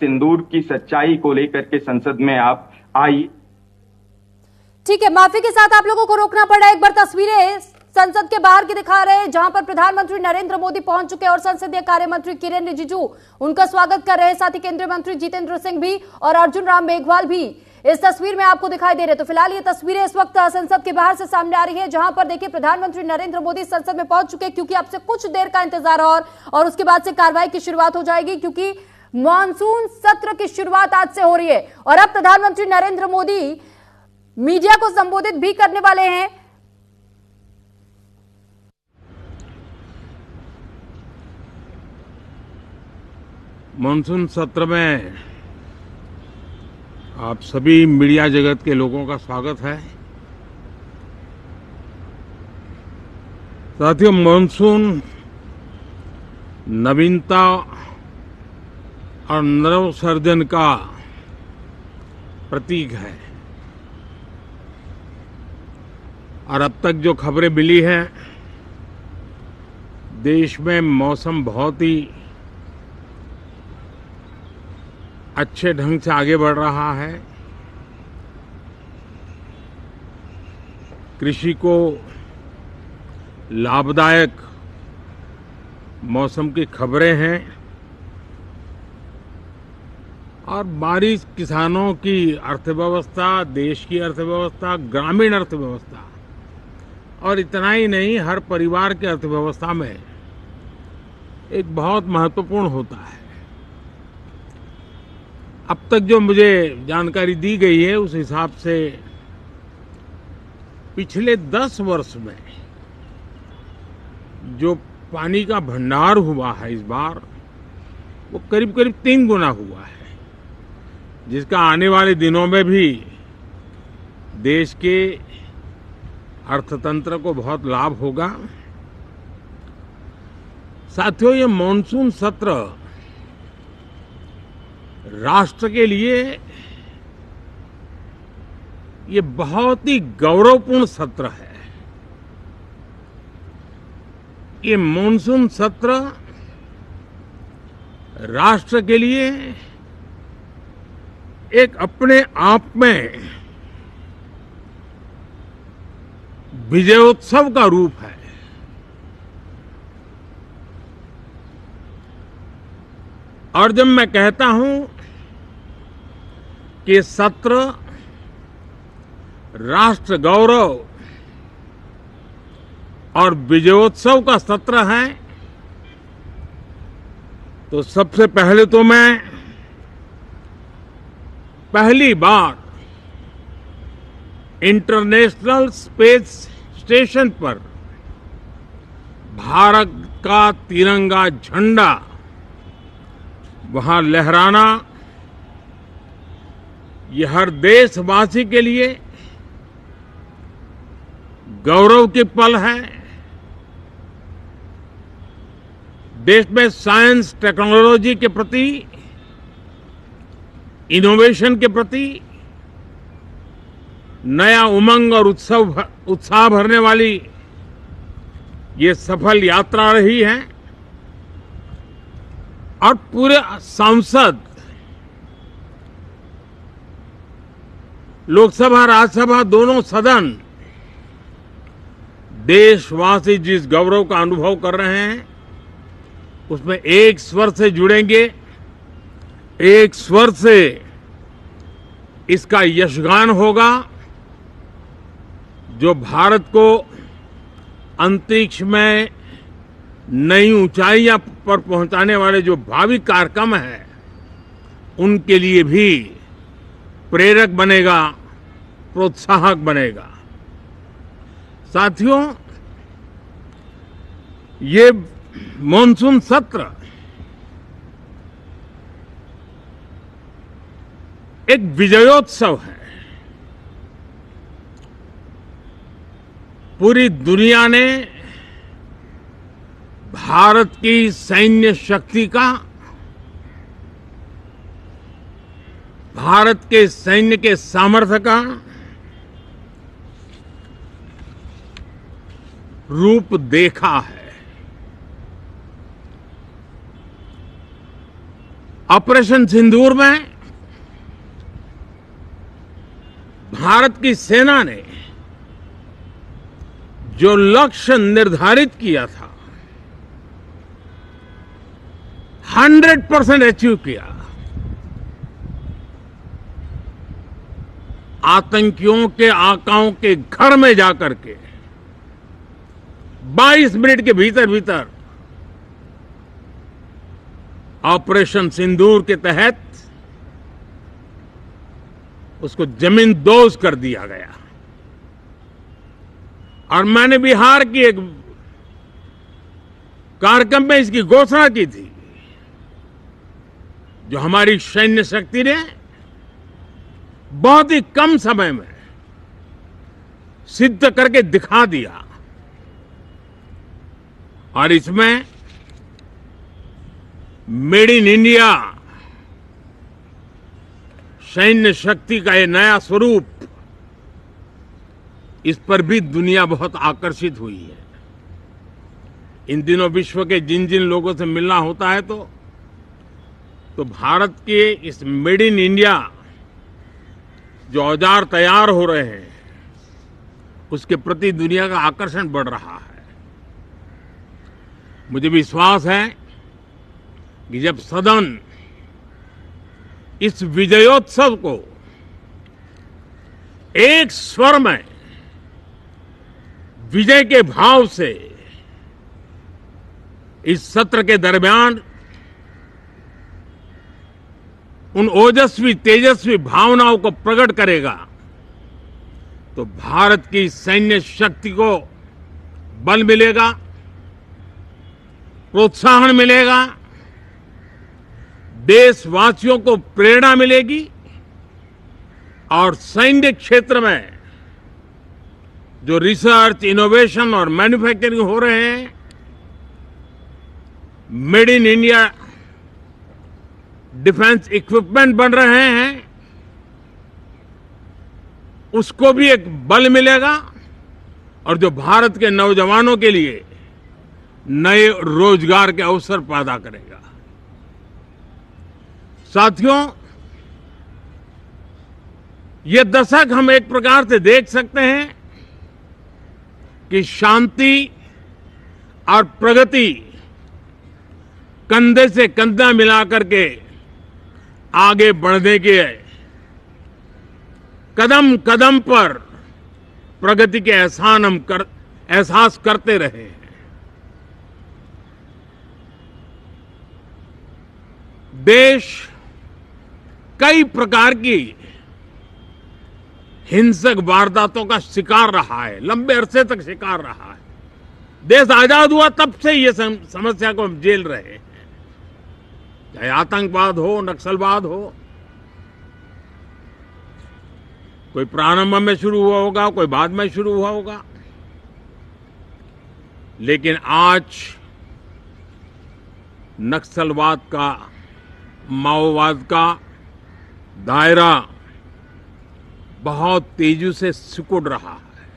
सिंदूर की सच्चाई को लेकर के संसद में आप आई। ठीक है, माफी के साथ आप लोगों को रोकना पड़ा। एक बार तस्वीरें संसद के बाहर की दिखा रहे हैं, जहां पर प्रधानमंत्री नरेंद्र मोदी पहुंच चुके हैं और संसदीय कार्य मंत्री किरेन रिजिजू उनका स्वागत कर रहे हैं। साथ ही केंद्रीय मंत्री जितेंद्र सिंह भी और अर्जुन राम मेघवाल भी इस तस्वीर में आपको दिखाई दे रहे। तो फिलहाल ये तस्वीरें इस वक्त संसद के बाहर से सामने आ रही है, जहां पर देखिए प्रधानमंत्री नरेंद्र मोदी संसद में पहुंच चुके हैं, क्योंकि अब से कुछ देर का इंतजार और उसके बाद से कार्रवाई की शुरुआत हो जाएगी, क्योंकि मॉनसून सत्र की शुरुआत आज से हो रही है। और अब प्रधानमंत्री नरेंद्र मोदी मीडिया को संबोधित भी करने वाले हैं। मॉनसून सत्र में आप सभी मीडिया जगत के लोगों का स्वागत है। साथियों, मॉनसून नवीनता और नवसर्जन का प्रतीक है और अब तक जो खबरें मिली हैं, देश में मौसम बहुत ही अच्छे ढंग से आगे बढ़ रहा है। कृषि को लाभदायक मौसम की खबरें हैं और बारिश किसानों की अर्थव्यवस्था, देश की अर्थव्यवस्था, ग्रामीण अर्थव्यवस्था और इतना ही नहीं, हर परिवार की अर्थव्यवस्था में एक बहुत महत्वपूर्ण होता है। अब तक जो मुझे जानकारी दी गई है, उस हिसाब से पिछले 10 वर्ष में जो पानी का भंडार हुआ है इस बार, वो करीब करीब 3 गुना हुआ है, जिसका आने वाले दिनों में भी देश के अर्थतंत्र को बहुत लाभ होगा। साथियों, ये मॉनसून सत्र राष्ट्र के लिए ये बहुत ही गौरवपूर्ण सत्र है। ये मॉनसून सत्र राष्ट्र के लिए एक अपने आप में विजयोत्सव का रूप है। और जब मैं कहता हूं कि सत्र राष्ट्र गौरव और विजयोत्सव का सत्र है, तो सबसे पहले तो मैं पहली बार इंटरनेशनल स्पेस स्टेशन पर भारत का तिरंगा झंडा वहां लहराना, ये हर देशवासी के लिए गौरव के पल है। देश में साइंस टेक्नोलॉजी के प्रति, इनोवेशन के प्रति नया उमंग और उत्साह भरने वाली ये सफल यात्रा रही है। और पूरे सांसद, लोकसभा राज्यसभा दोनों सदन, देशवासी जिस गौरव का अनुभव कर रहे हैं, उसमें एक स्वर से जुड़ेंगे, एक स्वर से इसका यशगान होगा, जो भारत को अंतरिक्ष में नई ऊंचाइयां पर पहुंचाने वाले जो भावी कार्यक्रम हैं, उनके लिए भी प्रेरक बनेगा, प्रोत्साहक बनेगा। साथियों, ये मॉनसून सत्र एक विजयोत्सव है। पूरी दुनिया ने भारत की सैन्य शक्ति का, भारत के सैन्य के सामर्थ्य का रूप देखा है। ऑपरेशन सिंदूर में भारत की सेना ने जो लक्ष्य निर्धारित किया था 100% अचीव किया। आतंकियों के आकाओं के घर में जाकर के 22 मिनट के भीतर भीतर ऑपरेशन सिंदूर के तहत उसको जमींदोज कर दिया गया। और मैंने बिहार की एक कार्यक्रम में इसकी घोषणा की थी, जो हमारी सैन्य शक्ति ने बहुत ही कम समय में सिद्ध करके दिखा दिया। और इसमें मेड इन इंडिया सैन्य शक्ति का ये नया स्वरूप, इस पर भी दुनिया बहुत आकर्षित हुई है। इन दिनों विश्व के जिन जिन लोगों से मिलना होता है तो भारत के इस मेड इन इंडिया जो औजार तैयार हो रहे हैं, उसके प्रति दुनिया का आकर्षण बढ़ रहा है। मुझे विश्वास है कि जब सदन इस विजयोत्सव को एक स्वर में विजय के भाव से इस सत्र के दरमियान उन ओजस्वी तेजस्वी भावनाओं को प्रकट करेगा, तो भारत की सैन्य शक्ति को बल मिलेगा, प्रोत्साहन मिलेगा, देशवासियों को प्रेरणा मिलेगी और सैन्य क्षेत्र में जो रिसर्च, इनोवेशन और मैन्युफैक्चरिंग हो रहे हैं, made in India defence equipment बन रहे हैं, उसको भी एक बल मिलेगा और जो भारत के नौजवानों के लिए नए रोजगार के अवसर पैदा करेगा। साथियों, ये दशक हम एक प्रकार से देख सकते हैं कि शांति और प्रगति कंधे से कंधा मिलाकर के आगे बढ़ने के कदम कदम पर प्रगति के एहसास करते रहे हैं। देश कई प्रकार की हिंसक वारदातों का शिकार रहा है, लंबे अरसे तक शिकार रहा है। देश आजाद हुआ तब से ये समस्या को हम झेल रहे हैं, चाहे आतंकवाद हो, नक्सलवाद हो। कोई प्रारंभ में शुरू हुआ होगा, कोई बाद में शुरू हुआ होगा, लेकिन आज नक्सलवाद का, माओवाद का दायरा बहुत तेजी से सिकुड़ रहा है।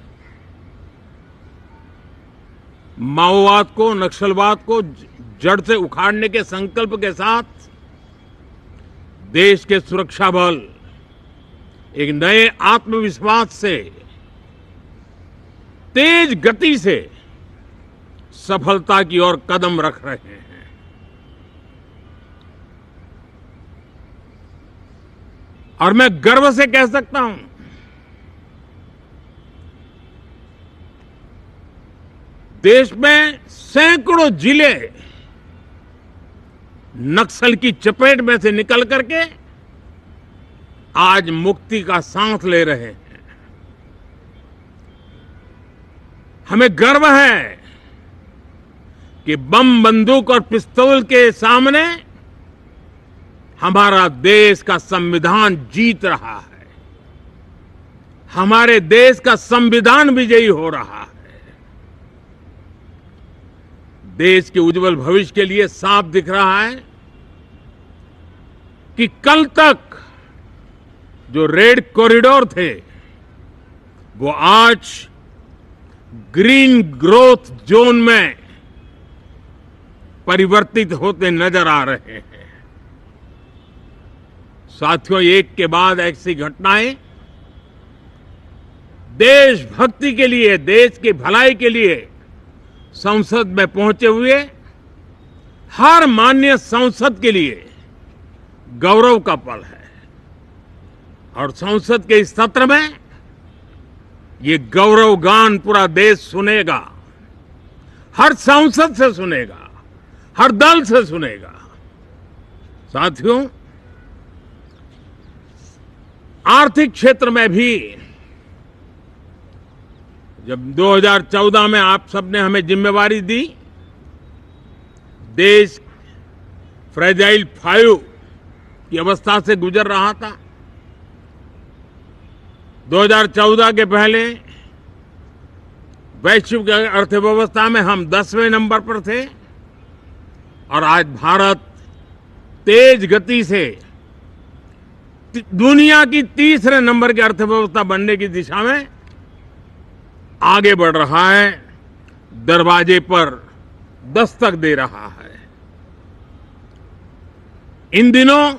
माओवाद को, नक्सलवाद को जड़ से उखाड़ने के संकल्प के साथ देश के सुरक्षा बल एक नए आत्मविश्वास से, तेज गति से सफलता की ओर कदम रख रहे हैं। और मैं गर्व से कह सकता हूं, देश में सैकड़ों जिले नक्सल की चपेट में से निकल करके आज मुक्ति का सांस ले रहे हैं। हमें गर्व है कि बम, बंदूक और पिस्तौल के सामने हमारा देश का संविधान जीत रहा है, हमारे देश का संविधान विजयी हो रहा है। देश के उज्जवल भविष्य के लिए साफ दिख रहा है कि कल तक जो रेड कॉरिडोर थे, वो आज ग्रीन ग्रोथ जोन में परिवर्तित होते नजर आ रहे हैं। साथियों, एक के बाद ऐसी घटनाएं देशभक्ति के लिए, देश की भलाई के लिए संसद में पहुंचे हुए हर माननीय सांसद के लिए गौरव का पल है। और संसद के इस सत्र में ये गौरव गान पूरा देश सुनेगा, हर सांसद से सुनेगा, हर दल से सुनेगा। साथियों, आर्थिक क्षेत्र में भी जब 2014 में आप सबने हमें जिम्मेवारी दी, देश फ्रेजाइल 5 की अवस्था से गुजर रहा था। 2014 के पहले वैश्विक अर्थव्यवस्था में हम 10वें नंबर पर थे और आज भारत तेज गति से दुनिया की तीसरे नंबर की अर्थव्यवस्था बनने की दिशा में आगे बढ़ रहा है, दरवाजे पर दस्तक दे रहा है। इन दिनों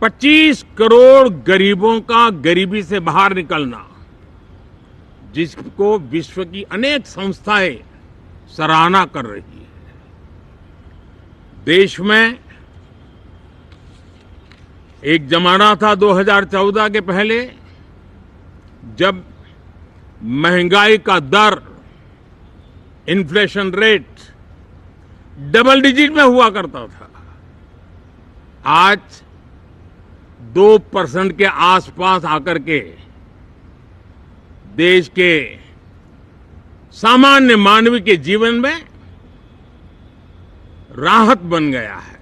25 करोड़ गरीबों का गरीबी से बाहर निकलना, जिसको विश्व की अनेक संस्थाएं सराहना कर रही है। देश में एक जमाना था 2014 के पहले जब महंगाई का दर, इन्फ्लेशन रेट डबल डिजिट में हुआ करता था। आज 2% के आसपास आकर के देश के सामान्य मानव के जीवन में राहत बन गया है,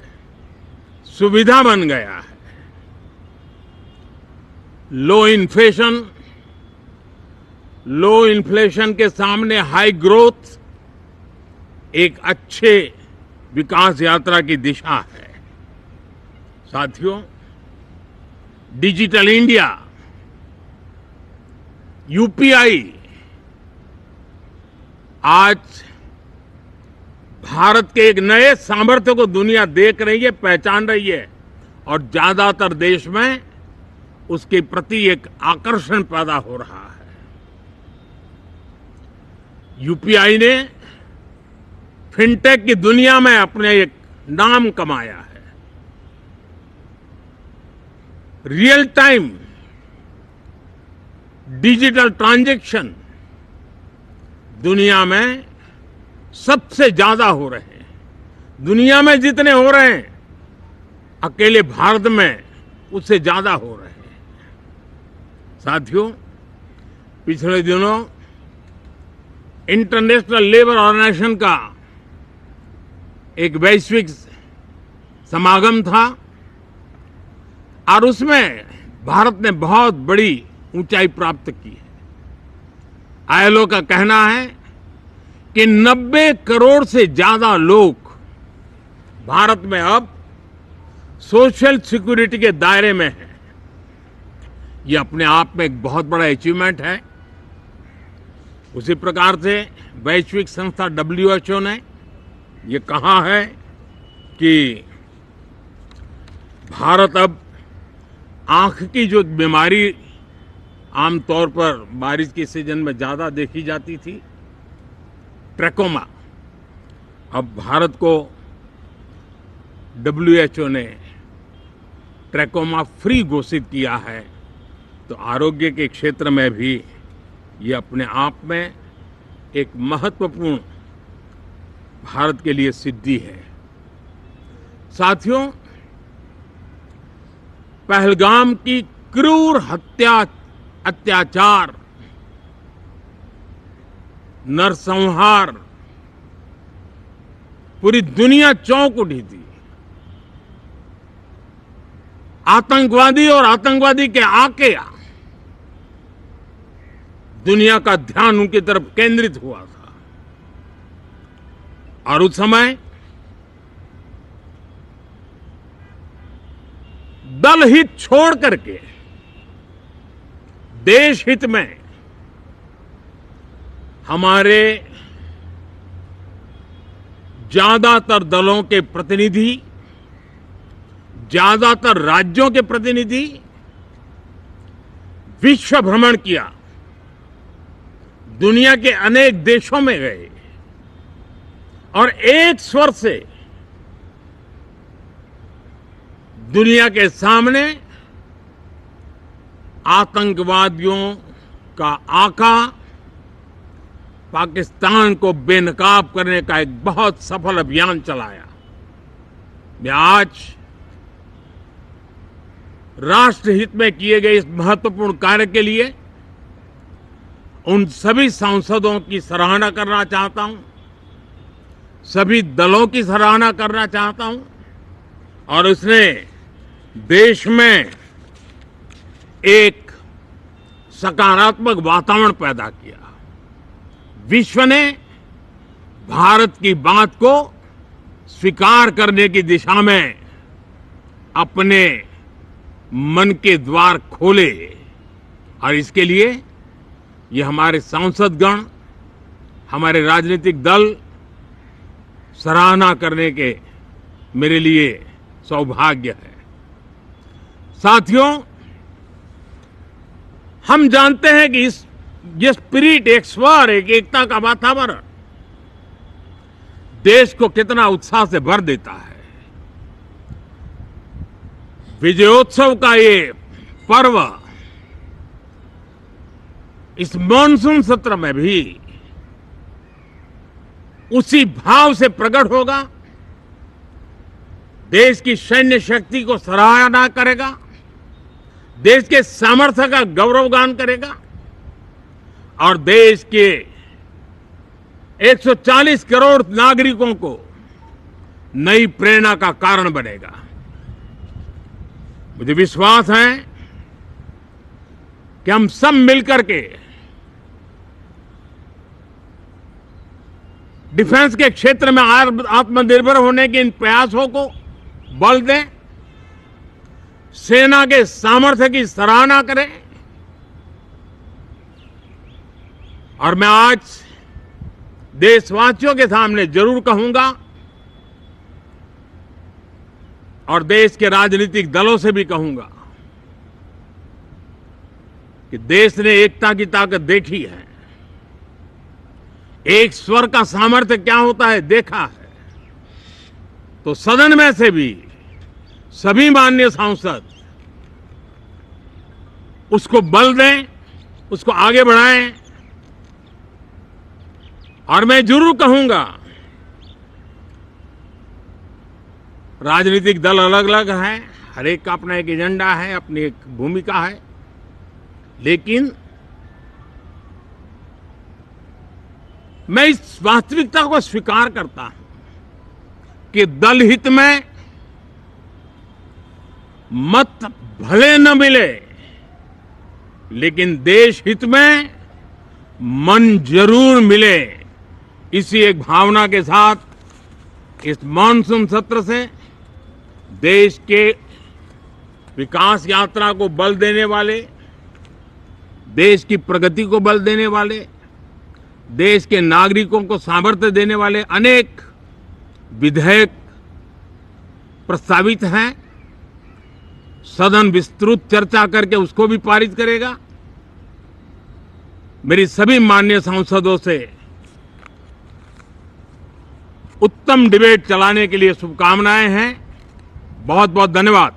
सुविधा बन गया है। लो इन्फ्लेशन के सामने हाई ग्रोथ एक अच्छे विकास यात्रा की दिशा है। साथियों, डिजिटल इंडिया, यूपीआई आज भारत के एक नए सामर्थ्य को दुनिया देख रही है, पहचान रही है और ज्यादातर देश में उसके प्रति एक आकर्षण पैदा हो रहा है। यूपीआई ने फिनटेक की दुनिया में अपने एक नाम कमाया है। रियल टाइम डिजिटल ट्रांजैक्शन दुनिया में सबसे ज्यादा हो रहे हैं। दुनिया में जितने हो रहे हैं, अकेले भारत में उससे ज्यादा हो रहे हैं। साथियों, पिछले दिनों इंटरनेशनल लेबर ऑर्गेनाइजेशन का एक वैश्विक समागम था और उसमें भारत ने बहुत बड़ी ऊंचाई प्राप्त की है। आईएलओ का कहना है कि 90 करोड़ से ज्यादा लोग भारत में अब सोशल सिक्योरिटी के दायरे में हैं। ये अपने आप में एक बहुत बड़ा अचीवमेंट है। उसी प्रकार से वैश्विक संस्था WHO ने ये कहा है कि भारत अब आंख की जो बीमारी आमतौर पर बारिश के सीजन में ज्यादा देखी जाती थी, ट्रैकोमा, अब भारत को WHO ने ट्रैकोमा फ्री घोषित किया है। तो आरोग्य के क्षेत्र में भी ये अपने आप में एक महत्वपूर्ण भारत के लिए सिद्धि है। साथियों, पहलगाम की क्रूर अत्याचार, नरसंहार पूरी दुनिया चौंक उठी थी। आतंकवादी और आतंकवादी के आके दुनिया का ध्यान उनकी तरफ केंद्रित हुआ था और उस समय दल हित छोड़ करके देश हित में हमारे ज्यादातर दलों के प्रतिनिधि ज्यादातर राज्यों के प्रतिनिधि विश्व भ्रमण किया, दुनिया के अनेक देशों में गए और एक स्वर से दुनिया के सामने आतंकवादियों का आका पाकिस्तान को बेनकाब करने का एक बहुत सफल अभियान चलाया। मैं आज राष्ट्र हित में किए गए इस महत्वपूर्ण कार्य के लिए उन सभी सांसदों की सराहना करना चाहता हूं, सभी दलों की सराहना करना चाहता हूं और उसने देश में एक सकारात्मक वातावरण पैदा किया। विश्व ने भारत की बात को स्वीकार करने की दिशा में अपने मन के द्वार खोले और इसके लिए ये हमारे सांसदगण, हमारे राजनीतिक दल सराहना करने के मेरे लिए सौभाग्य है। साथियों, हम जानते हैं कि ये स्पिरिट, एक स्वर, एक एकता का वातावरण देश को कितना उत्साह से भर देता है। विजयोत्सव का ये पर्व इस मॉनसून सत्र में भी उसी भाव से प्रकट होगा। देश की सैन्य शक्ति को सराहना करेगा, देश के सामर्थ्य का गौरवगान करेगा और देश के 140 करोड़ नागरिकों को नई प्रेरणा का कारण बनेगा। मुझे विश्वास है कि हम सब मिलकर के डिफेंस के क्षेत्र में आत्मनिर्भर होने के इन प्रयासों को बल दें, सेना के सामर्थ्य की सराहना करें और मैं आज देशवासियों के सामने जरूर कहूंगा और देश के राजनीतिक दलों से भी कहूंगा कि देश ने एकता की ताकत देखी है, एक स्वर का सामर्थ्य क्या होता है देखा है। तो सदन में से भी सभी माननीय सांसद उसको बल दें, उसको आगे बढ़ाएं और मैं जरूर कहूंगा, राजनीतिक दल अलग अलग हैं, हर एक का अपना एक एजेंडा है, अपनी एक भूमिका है, लेकिन मैं इस वास्तविकता को स्वीकार करता हूं कि दल हित में मत भले न मिले, लेकिन देश हित में मन जरूर मिले। इसी एक भावना के साथ इस मॉनसून सत्र से देश के विकास यात्रा को बल देने वाले, देश की प्रगति को बल देने वाले, देश के नागरिकों को सामर्थ्य देने वाले अनेक विधेयक प्रस्तावित हैं। सदन विस्तृत चर्चा करके उसको भी पारित करेगा। मेरी सभी माननीय सांसदों से उत्तम डिबेट चलाने के लिए शुभकामनाएं हैं। बहुत बहुत धन्यवाद।